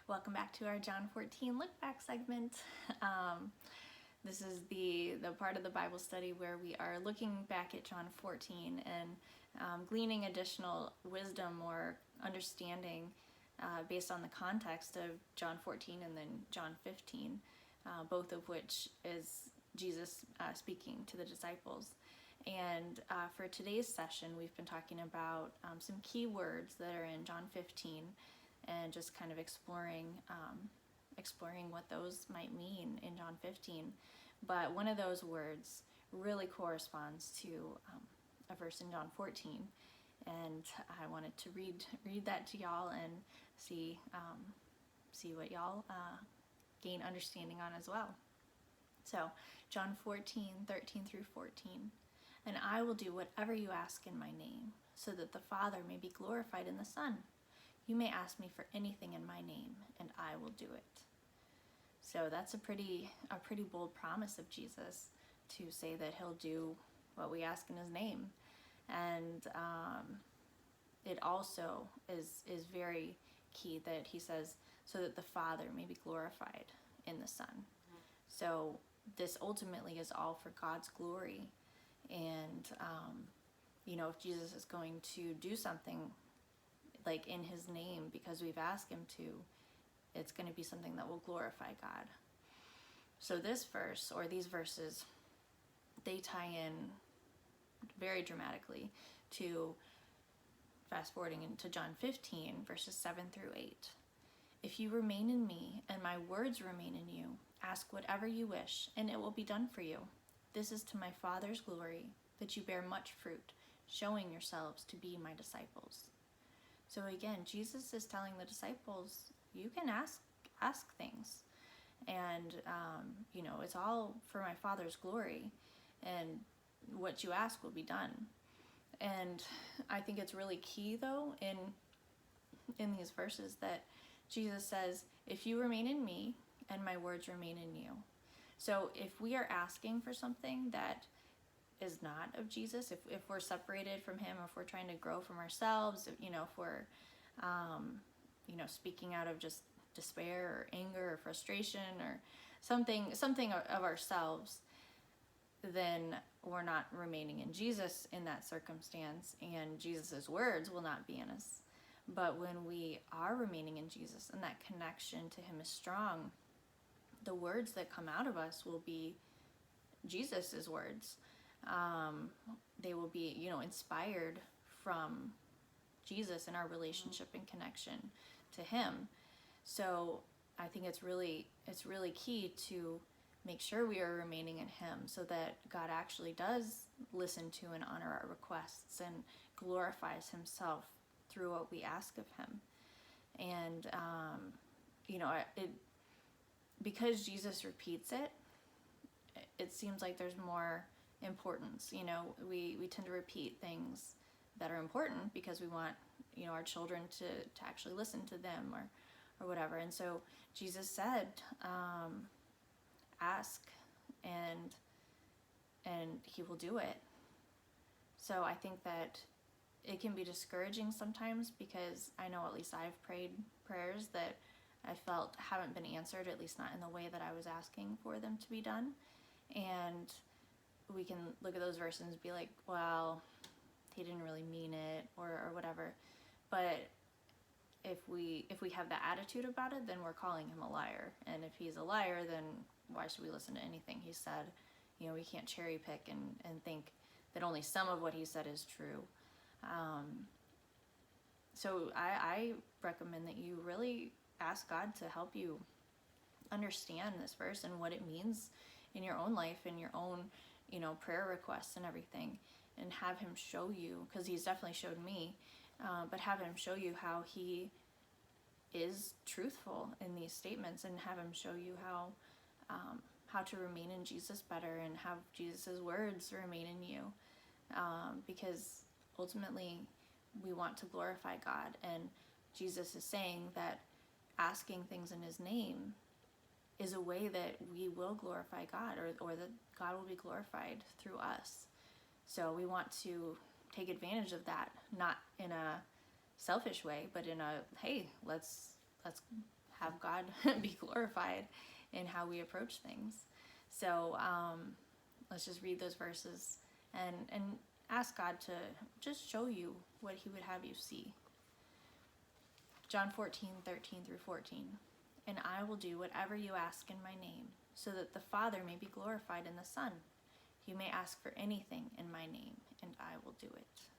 Welcome back to our John 14 Lookback segment. This is the part of the Bible study where we are looking back at John 14 and gleaning additional wisdom or understanding based on the context of John 14 and then John 15, both of which is Jesus speaking to the disciples. And for today's session, we've been talking about some key words that are in John 15 and just kind of exploring what those might mean in John 15. But one of those words really corresponds to a verse in John 14. And I wanted to read that to y'all and see what y'all gain understanding on as well. So John 14:13 through 14. And I will do whatever you ask in my name, so that the Father may be glorified in the Son. You may ask me for anything in my name, and I will do it. So that's a pretty bold promise of Jesus, to say that he'll do what we ask in his name. And it also is very key that he says, so that the Father may be glorified in the Son. Mm-hmm. So this ultimately is all for God's glory. And, if Jesus is going to do something like in his name because we've asked him to, it's going to be something that will glorify God. So this verse, or these verses, they tie in very dramatically to, fast forwarding into John 15, verses 7 through 8. If you remain in me and my words remain in you, ask whatever you wish and it will be done for you. This is to my Father's glory, that you bear much fruit, showing yourselves to be my disciples. So again, Jesus is telling the disciples, you can ask things. And, it's all for my Father's glory. And what you ask will be done. And I think it's really key, though, in these verses that Jesus says, if you remain in me and my words remain in you. So if we are asking for something that is not of Jesus, if we're separated from him, if we're trying to grow from ourselves, if we're, speaking out of just despair or anger or frustration or something of ourselves, then we're not remaining in Jesus in that circumstance, and Jesus's words will not be in us. But when we are remaining in Jesus and that connection to him is strong, the words that come out of us will be Jesus's words. They will be, inspired from Jesus and our relationship and connection to him. So I think it's really key to make sure we are remaining in him, so that God actually does listen to and honor our requests and glorifies himself through what we ask of him. And because Jesus repeats it, it seems like there's more importance. We tend to repeat things that are important because we want, our children to actually listen to them or whatever. And so Jesus said, ask and he will do it. So I think that it can be discouraging sometimes, because I know at least I've prayed prayers that I felt haven't been answered, at least not in the way that I was asking for them to be done. And we can look at those verses and be like, well, he didn't really mean it or whatever. But if we have that attitude about it, then we're calling him a liar. And if he's a liar, then why should we listen to anything he said? We can't cherry pick and think that only some of what he said is true. So I recommend that you really ask God to help you understand this verse and what it means in your own life and your own, prayer requests and everything, and have him show you, because he's definitely showed me, but have him show you how he is truthful in these statements, and have him show you how to remain in Jesus better and have Jesus's words remain in you, because ultimately we want to glorify God, and Jesus is saying that asking things in his name is a way that we will glorify God, or that God will be glorified through us. So we want to take advantage of that, not in a selfish way, but in a, hey, let's have God be glorified in how we approach things. So let's just read those verses and ask God to just show you what he would have you see. John 14:13-14. And I will do whatever you ask in my name, so that the Father may be glorified in the Son. You may ask for anything in my name, and I will do it.